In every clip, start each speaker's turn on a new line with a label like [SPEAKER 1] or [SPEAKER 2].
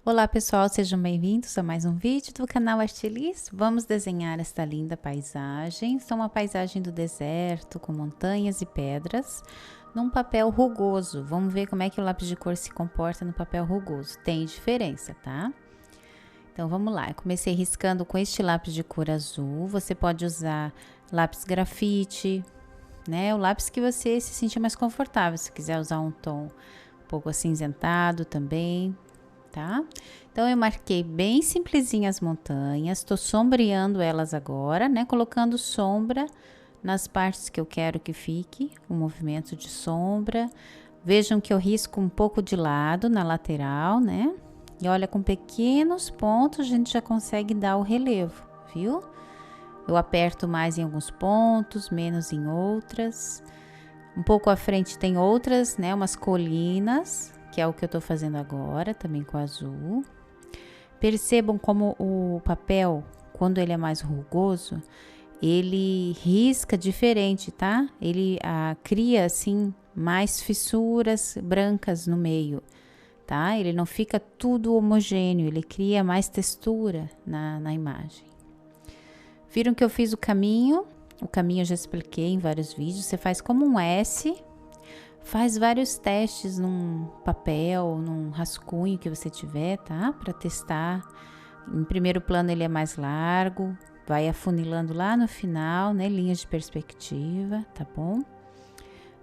[SPEAKER 1] Olá pessoal, sejam bem-vindos a mais um vídeo do canal Artelis. Vamos desenhar esta linda paisagem. É uma paisagem do deserto com montanhas e pedras num papel rugoso. Vamos ver como é que o lápis de cor se comporta no papel rugoso. Tem diferença, tá? Então vamos lá, eu comecei riscando com este lápis de cor azul. Você pode usar lápis grafite, né? O lápis que você se sentir mais confortável. Se quiser usar um tom um pouco acinzentado também, tá? Então eu marquei bem simplesinha as montanhas, tô sombreando elas agora, né? Colocando sombra nas partes que eu quero que fique o movimento de sombra. Vejam que eu risco um pouco de lado na lateral, né? E olha, com pequenos pontos a gente já consegue dar o relevo, viu? Eu aperto mais em alguns pontos, menos em outras. Um pouco à frente tem outras, né? Umas colinas, que é o que eu tô fazendo agora, também com azul. Percebam como o papel, quando ele é mais rugoso, ele risca diferente, tá? Ele cria, assim, mais fissuras brancas no meio, tá? Ele não fica tudo homogêneo, ele cria mais textura na imagem. Viram que eu fiz o caminho? O caminho eu já expliquei em vários vídeos. Você faz como um S, faz vários testes num papel, num rascunho que você tiver, tá? Para testar. Em primeiro plano ele é mais largo, vai afunilando lá no final, né? Linhas de perspectiva, tá bom?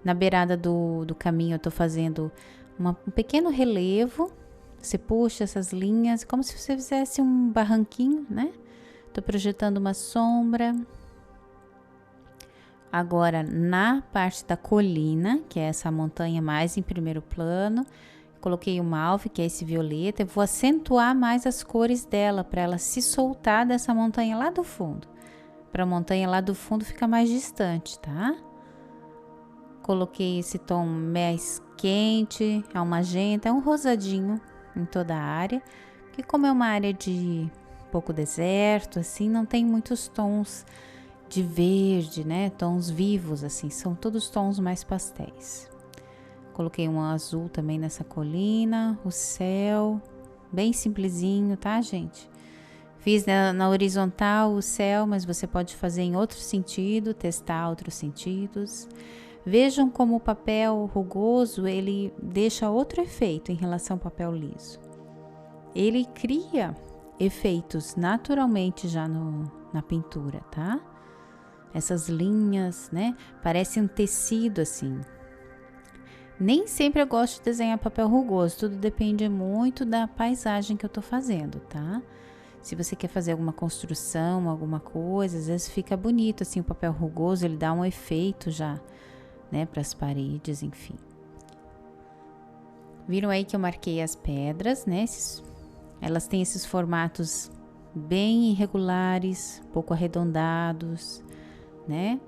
[SPEAKER 1] Na beirada do caminho eu tô fazendo um pequeno relevo. Você puxa essas linhas como se você fizesse um barranquinho, né? Tô projetando uma sombra. Agora, na parte da colina, que é essa montanha mais em primeiro plano, coloquei o malve, que é esse violeta. Eu vou acentuar mais as cores dela, para ela se soltar dessa montanha lá do fundo. Para a montanha lá do fundo ficar mais distante, tá? Coloquei esse tom mais quente, é um magenta, é um rosadinho em toda a área. Que como é uma área de pouco deserto, assim, não tem muitos tons de verde, né? Tons vivos, assim, são todos tons mais pastéis. Coloquei um azul também nessa colina, o céu, bem simplesinho, tá, gente? Fiz na horizontal o céu, mas você pode fazer em outro sentido, testar outros sentidos. Vejam como o papel rugoso, ele deixa outro efeito em relação ao papel liso. Ele cria efeitos naturalmente já na pintura, tá? Essas linhas, né? Parece um tecido assim. Nem sempre eu gosto de desenhar papel rugoso, tudo depende muito da paisagem que eu tô fazendo, tá? Se você quer fazer alguma construção, alguma coisa, às vezes fica bonito assim o papel rugoso, ele dá um efeito já, né, para as paredes, enfim. Viram aí que eu marquei as pedras, né? Elas têm esses formatos bem irregulares, pouco arredondados, né?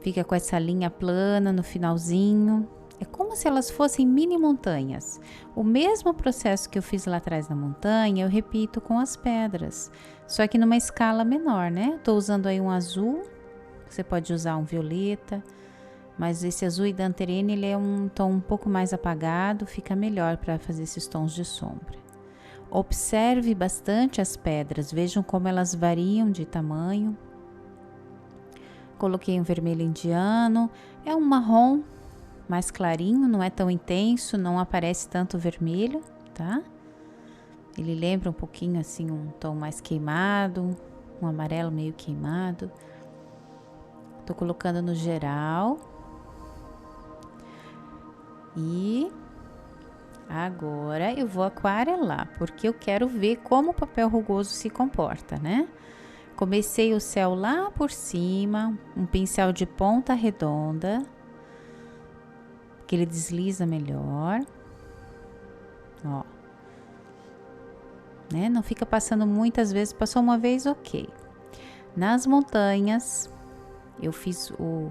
[SPEAKER 1] Fica com essa linha plana no finalzinho. É como se elas fossem mini montanhas. O mesmo processo que eu fiz lá atrás na montanha, eu repito com as pedras, só que numa escala menor, né? Tô usando aí um azul, você pode usar um violeta, mas esse azul Idanterene, ele é um tom um pouco mais apagado, fica melhor para fazer esses tons de sombra. Observe bastante as pedras, vejam como elas variam de tamanho. Coloquei um vermelho indiano, é um marrom mais clarinho, não é tão intenso, não aparece tanto vermelho, tá? Ele lembra um pouquinho assim um tom mais queimado, um amarelo meio queimado. Tô colocando no geral. E agora eu vou aquarelar, porque eu quero ver como o papel rugoso se comporta, né? Comecei o céu lá por cima, um pincel de ponta redonda, que ele desliza melhor, ó, né? Não fica passando muitas vezes, passou uma vez, ok. Nas montanhas, eu fiz o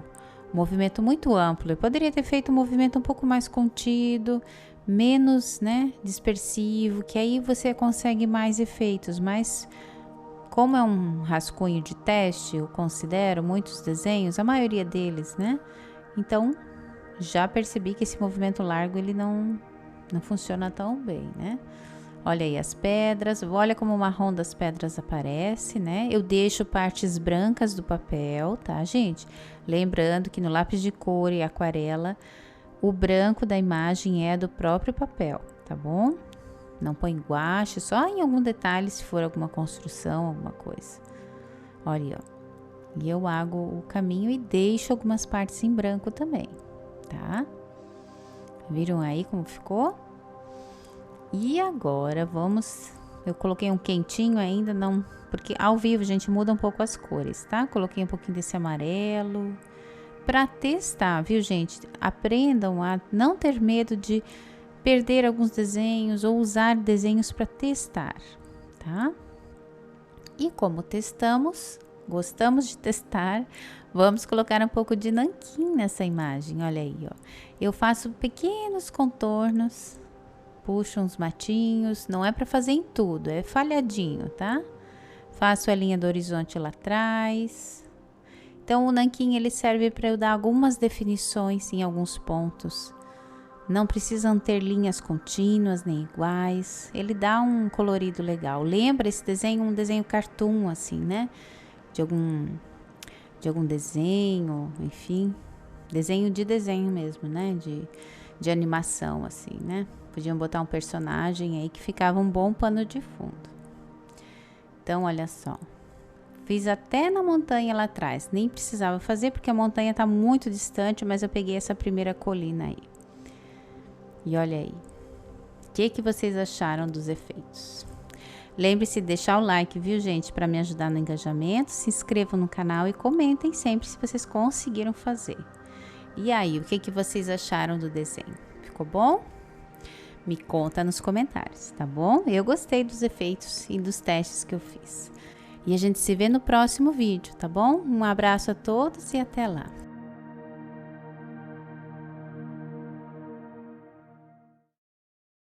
[SPEAKER 1] movimento muito amplo, eu poderia ter feito um movimento um pouco mais contido, menos, né, dispersivo, que aí você consegue mais efeitos, mas como é um rascunho de teste, eu considero muitos desenhos, a maioria deles, né? Então, já percebi que esse movimento largo, ele não funciona tão bem, né? Olha aí as pedras, olha como o marrom das pedras aparece, né? Eu deixo partes brancas do papel, tá, gente? Lembrando que no lápis de cor e aquarela, o branco da imagem é do próprio papel, tá bom? Não põe guache, só em algum detalhe se for alguma construção, alguma coisa. Olha aí, ó. E eu hago o caminho e deixo algumas partes em branco também, tá? Viram aí como ficou? E agora vamos... Eu coloquei um quentinho ainda, não... Porque ao vivo a gente muda um pouco as cores, tá? Coloquei um pouquinho desse amarelo. Pra testar, viu, gente? Aprendam a não ter medo de perder alguns desenhos ou usar desenhos para testar, tá? E como testamos, gostamos de testar, vamos colocar um pouco de nanquim nessa imagem, olha aí, ó. Eu faço pequenos contornos, puxo uns matinhos, não é para fazer em tudo, é falhadinho, tá? Faço a linha do horizonte lá atrás. Então, o nanquim, ele serve para eu dar algumas definições em alguns pontos. Não precisam ter linhas contínuas nem iguais. Ele dá um colorido legal. Lembra esse desenho, um desenho cartoon, assim, né? De algum desenho, enfim. Desenho mesmo, né? De animação, assim, né? Podiam botar um personagem aí que ficava um bom pano de fundo. Então, olha só. Fiz até na montanha lá atrás. Nem precisava fazer porque a montanha tá muito distante, mas eu peguei essa primeira colina aí. E olha aí, o que vocês acharam dos efeitos? Lembre-se de deixar o like, viu, gente, para me ajudar no engajamento. Se inscrevam no canal e comentem sempre se vocês conseguiram fazer. E aí, o que vocês acharam do desenho? Ficou bom? Me conta nos comentários, tá bom? Eu gostei dos efeitos e dos testes que eu fiz. E a gente se vê no próximo vídeo, tá bom? Um abraço a todos e até lá!